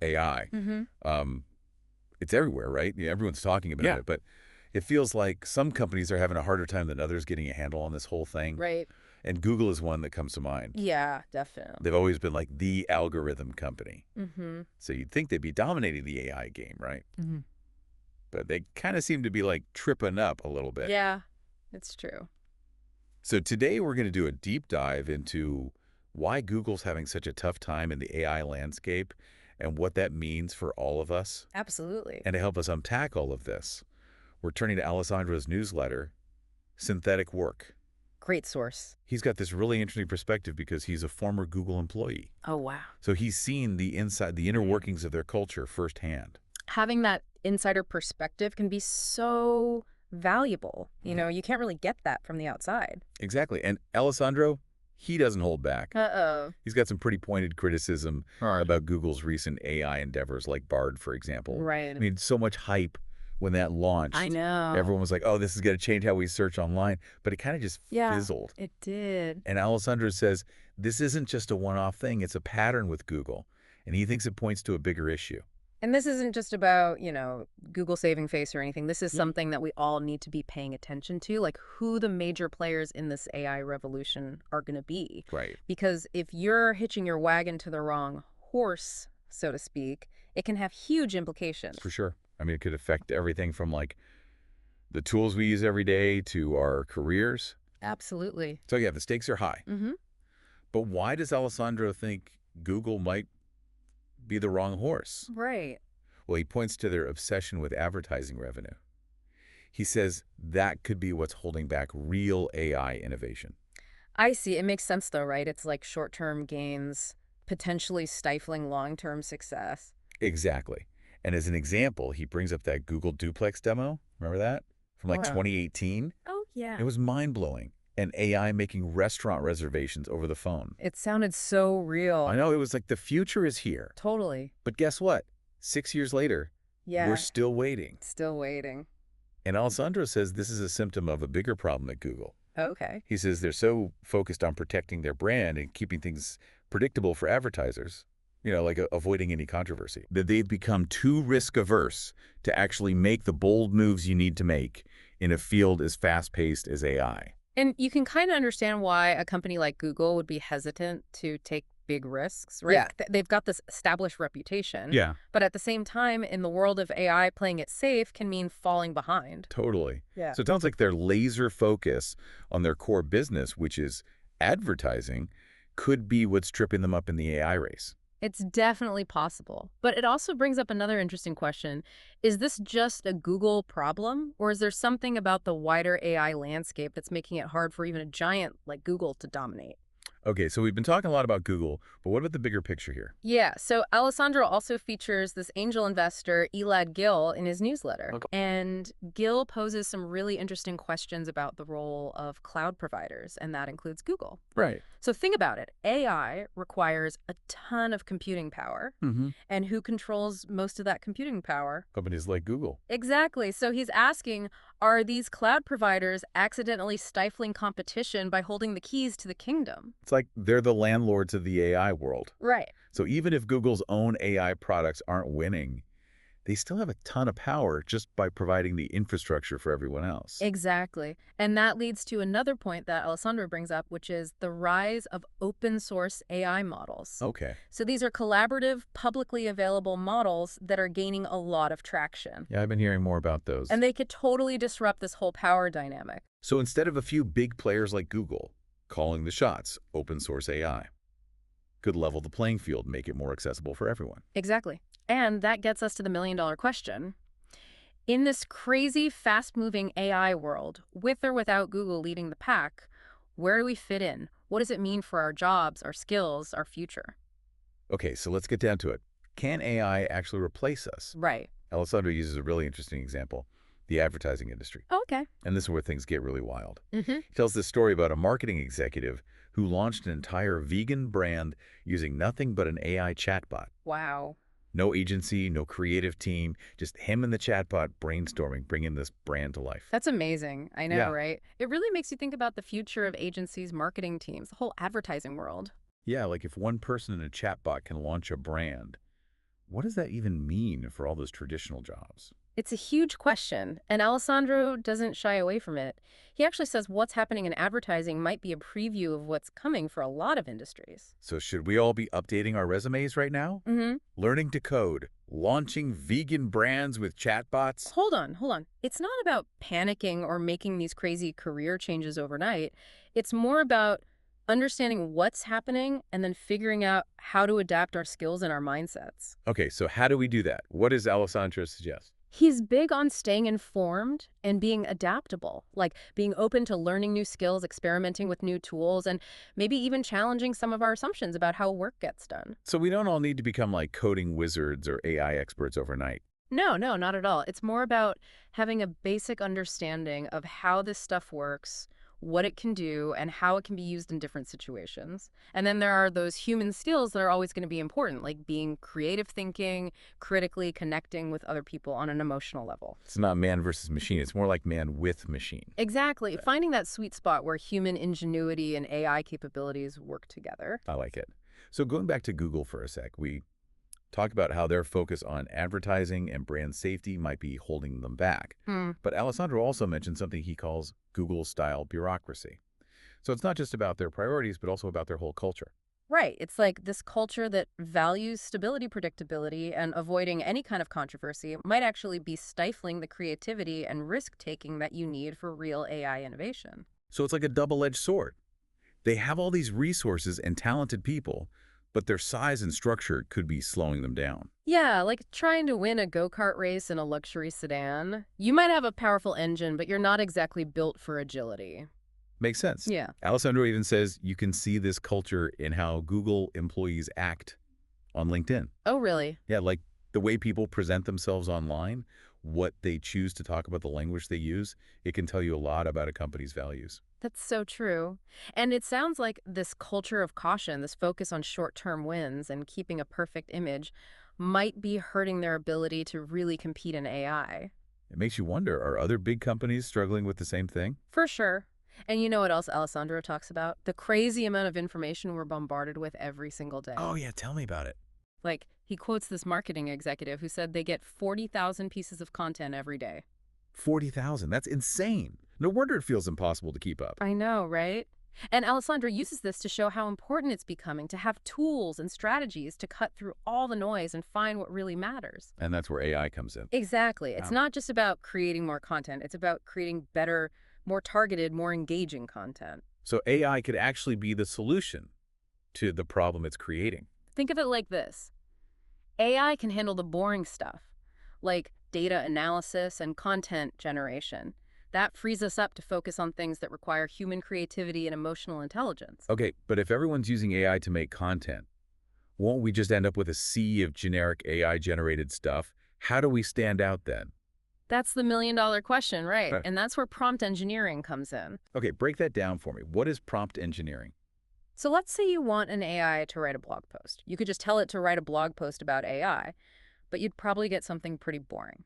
AI. It's everywhere, right? Yeah, everyone's talking about it, but it feels like some companies are having a harder time than others getting a handle on this whole thing. Right. And Google is one that comes to mind. Yeah, definitely. They've always been like the algorithm company. Mm-hmm. So you'd think they'd be dominating the AI game, right? Mm-hmm. But they kind of seem to be like tripping up a little bit. Yeah, it's true. So today we're going to do a deep dive into why Google's having such a tough time in the AI landscape and what that means for all of us. Absolutely. And to help us unpack all of this, we're turning to Alessandro's newsletter, Synthetic Work. Great source. He's got this really interesting perspective because he's a former Google employee. Oh, wow. So he's seen the inner workings of their culture firsthand. Having that insider perspective can be so valuable. You can't really get that from the outside. Exactly. And Alessandro, he doesn't hold back. Uh-oh. He's got some pretty pointed criticism about Google's recent AI endeavors like Bard, for example. Right. I mean, so much hype when that launched. I know. Everyone was like, oh, this is going to change how we search online. But it kind of just fizzled. It did. And Alessandro says this isn't just a one-off thing. It's a pattern with Google. And he thinks it points to a bigger issue. And this isn't just about, Google saving face or anything. This is something that we all need to be paying attention to, like who the major players in this AI revolution are going to be. Right. Because if you're hitching your wagon to the wrong horse, so to speak, it can have huge implications. For sure. I mean, it could affect everything from like the tools we use every day to our careers. Absolutely. So yeah, the stakes are high. But why does Alessandro think Google might be the wrong horse? Right. Well, he points to their obsession with advertising revenue. He says that could be what's holding back real AI innovation. I see. It makes sense, though, right? It's like short-term gains potentially stifling long-term success. Exactly. And as an example, he brings up that Google Duplex demo. Remember that? From like 2018? Oh, yeah. It was mind-blowing. And AI making restaurant reservations over the phone. It sounded so real. I know, it was like the future is here. Totally. But guess what? 6 years later, we're still waiting. Still waiting. And Alessandro says this is a symptom of a bigger problem at Google. Okay. He says they're so focused on protecting their brand and keeping things predictable for advertisers, like avoiding any controversy, that they've become too risk-averse to actually make the bold moves you need to make in a field as fast-paced as AI. And you can kind of understand why a company like Google would be hesitant to take big risks, right? Yeah. They've got this established reputation. Yeah. But at the same time, in the world of AI, playing it safe can mean falling behind. Totally. Yeah. So it sounds like their laser focus on their core business, which is advertising, could be what's tripping them up in the AI race. It's definitely possible. But it also brings up another interesting question. Is this just a Google problem, or is there something about the wider AI landscape that's making it hard for even a giant like Google to dominate? Okay, so we've been talking a lot about Google, but what about the bigger picture here? Yeah, so Alessandro also features this angel investor, Elad Gil, in his newsletter. Okay. And Gil poses some really interesting questions about the role of cloud providers, and that includes Google. Right. So think about it. AI requires a ton of computing power. And who controls most of that computing power? Companies like Google. Exactly. So he's asking, are these cloud providers accidentally stifling competition by holding the keys to the kingdom? It's like they're the landlords of the AI world. Right. So even if Google's own AI products aren't winning, they still have a ton of power just by providing the infrastructure for everyone else. Exactly. And that leads to another point that Alessandro brings up, which is the rise of open source AI models. Okay. So these are collaborative, publicly available models that are gaining a lot of traction. Yeah, I've been hearing more about those. And they could totally disrupt this whole power dynamic. So instead of a few big players like Google calling the shots, open source AI could level the playing field, make it more accessible for everyone. Exactly. And that gets us to the million-dollar question. In this crazy, fast-moving AI world, with or without Google leading the pack, where do we fit in? What does it mean for our jobs, our skills, our future? Okay, so let's get down to it. Can AI actually replace us? Right. Alessandro uses a really interesting example, the advertising industry. Oh, okay. And this is where things get really wild. Mm-hmm. He tells this story about a marketing executive who launched an entire vegan brand using nothing but an AI chatbot. Wow. No agency, no creative team, just him and the chatbot brainstorming, bringing this brand to life. That's amazing. I know, Yeah. right? It really makes you think about the future of agencies, marketing teams, the whole advertising world. Yeah, like if one person in a chatbot can launch a brand, what does that even mean for all those traditional jobs? It's a huge question, and Alessandro doesn't shy away from it. He actually says what's happening in advertising might be a preview of what's coming for a lot of industries. So should we all be updating our resumes right now? Mm-hmm. Learning to code, launching vegan brands with chatbots? Hold on, hold on. It's not about panicking or making these crazy career changes overnight. It's more about understanding what's happening and then figuring out how to adapt our skills and our mindsets. Okay, so how do we do that? What does Alessandro suggest? He's big on staying informed and being adaptable, like being open to learning new skills, experimenting with new tools, and maybe even challenging some of our assumptions about how work gets done. So we don't all need to become like coding wizards or AI experts overnight. No, no, not at all. It's more about having a basic understanding of how this stuff works, what it can do, and how it can be used in different situations. And then there are those human skills that are always going to be important, like being creative thinking, critically connecting with other people on an emotional level. It's not man versus machine. It's more like man with machine. Exactly. Finding that sweet spot where human ingenuity and AI capabilities work together. I like it. So going back to Google for a sec, we talk about how their focus on advertising and brand safety might be holding them back. Hmm. But Alessandro also mentioned something he calls Google-style bureaucracy. So it's not just about their priorities, but also about their whole culture. Right. It's like this culture that values stability, predictability, and avoiding any kind of controversy might actually be stifling the creativity and risk-taking that you need for real AI innovation. So it's like a double-edged sword. They have all these resources and talented people, but their size and structure could be slowing them down. Yeah, like trying to win a go-kart race in a luxury sedan. You might have a powerful engine, but you're not exactly built for agility. Makes sense. Yeah. Alessandro even says you can see this culture in how Google employees act on LinkedIn. Oh, really? Yeah, like the way people present themselves online, what they choose to talk about, the language they use, it can tell you a lot about a company's values. That's so true. And it sounds like this culture of caution, this focus on short-term wins and keeping a perfect image, might be hurting their ability to really compete in AI. It makes you wonder, are other big companies struggling with the same thing? For sure. And you know what else Alessandro talks about? The crazy amount of information we're bombarded with every single day. Oh yeah, tell me about it. Like, he quotes this marketing executive who said they get 40,000 pieces of content every day. 40,000, that's insane. No wonder it feels impossible to keep up. I know, right? And Alessandro uses this to show how important it's becoming to have tools and strategies to cut through all the noise and find what really matters. And that's where AI comes in. Exactly. It's Wow. not just about creating more content. It's about creating better, more targeted, more engaging content. So AI could actually be the solution to the problem it's creating. Think of it like this. AI can handle the boring stuff, like data analysis and content generation. That frees us up to focus on things that require human creativity and emotional intelligence. Okay, but if everyone's using AI to make content, won't we just end up with a sea of generic AI-generated stuff? How do we stand out then? That's the million-dollar question, right? Right. And that's where prompt engineering comes in. Okay, break that down for me. What is prompt engineering? So let's say you want an AI to write a blog post. You could just tell it to write a blog post about AI, but you'd probably get something pretty boring.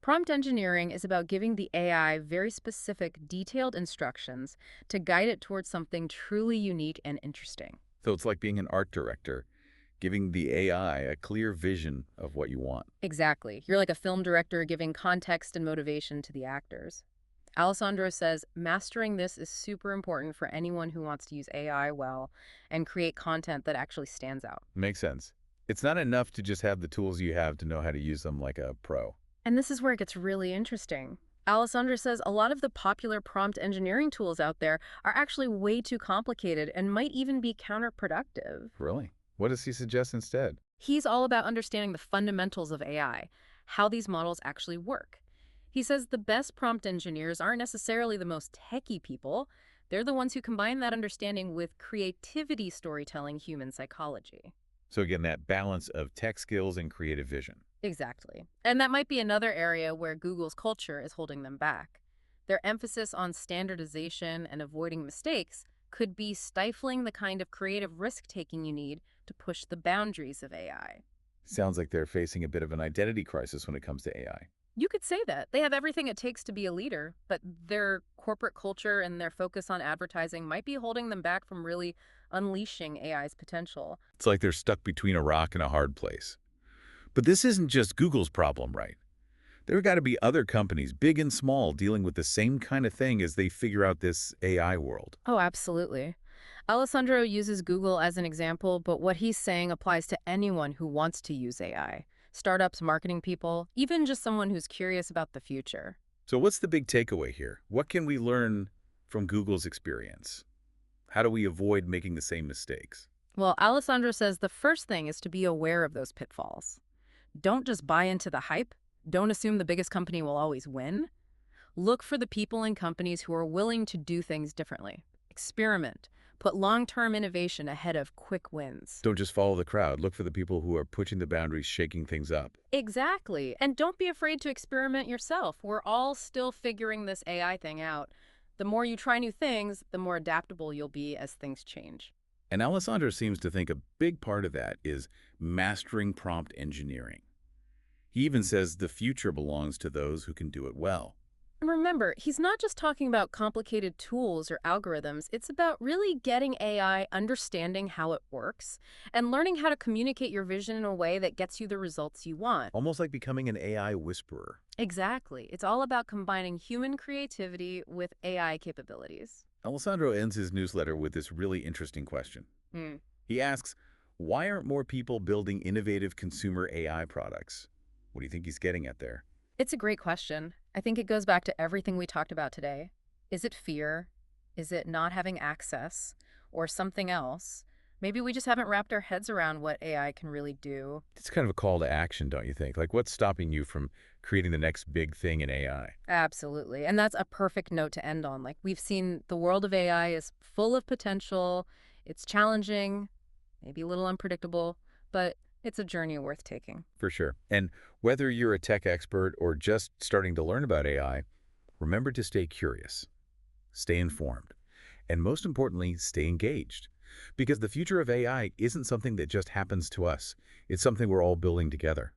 Prompt engineering is about giving the AI very specific, detailed instructions to guide it towards something truly unique and interesting. So it's like being an art director, giving the AI a clear vision of what you want. Exactly. You're like a film director giving context and motivation to the actors. Alessandro says mastering this is super important for anyone who wants to use AI well and create content that actually stands out. Makes sense. It's not enough to just have the tools you have to know how to use them like a pro. And this is where it gets really interesting. Alessandro says a lot of the popular prompt engineering tools out there are actually way too complicated and might even be counterproductive. Really? What does he suggest instead? He's all about understanding the fundamentals of AI, how these models actually work. He says the best prompt engineers aren't necessarily the most techie people. They're the ones who combine that understanding with creativity, storytelling, human psychology. So again, that balance of tech skills and creative vision. Exactly. And that might be another area where Google's culture is holding them back. Their emphasis on standardization and avoiding mistakes could be stifling the kind of creative risk-taking you need to push the boundaries of AI. Sounds like they're facing a bit of an identity crisis when it comes to AI. You could say that. They have everything it takes to be a leader, but their corporate culture and their focus on advertising might be holding them back from really unleashing AI's potential. It's like they're stuck between a rock and a hard place. But this isn't just Google's problem, right? There have got to be other companies, big and small, dealing with the same kind of thing as they figure out this AI world. Oh, absolutely. Alessandro uses Google as an example, but what he's saying applies to anyone who wants to use AI. Startups, marketing people, even just someone who's curious about the future. So what's the big takeaway here? What can we learn from Google's experience? How do we avoid making the same mistakes? Well, Alessandro says the first thing is to be aware of those pitfalls. Don't just buy into the hype. Don't assume the biggest company will always win. Look for the people and companies who are willing to do things differently. Experiment. Put long-term innovation ahead of quick wins. Don't just follow the crowd. Look for the people who are pushing the boundaries, shaking things up. Exactly. And don't be afraid to experiment yourself. We're all still figuring this AI thing out. The more you try new things, the more adaptable you'll be as things change. And Alessandro seems to think a big part of that is mastering prompt engineering. He even says the future belongs to those who can do it well. And remember, he's not just talking about complicated tools or algorithms. It's about really getting AI, understanding how it works, and learning how to communicate your vision in a way that gets you the results you want. Almost like becoming an AI whisperer. Exactly. It's all about combining human creativity with AI capabilities. Alessandro ends his newsletter with this really interesting question. Hmm. He asks, why aren't more people building innovative consumer AI products? What do you think he's getting at there? It's a great question. I think it goes back to everything we talked about today. Is it fear? Is it not having access? Or something else? Maybe we just haven't wrapped our heads around what AI can really do. It's kind of a call to action, don't you think? Like, what's stopping you from creating the next big thing in AI? Absolutely. And that's a perfect note to end on. Like, we've seen the world of AI is full of potential. It's challenging, maybe a little unpredictable, but it's a journey worth taking. For sure. And whether you're a tech expert or just starting to learn about AI, remember to stay curious, stay informed, and most importantly, stay engaged. Because the future of AI isn't something that just happens to us. It's something we're all building together.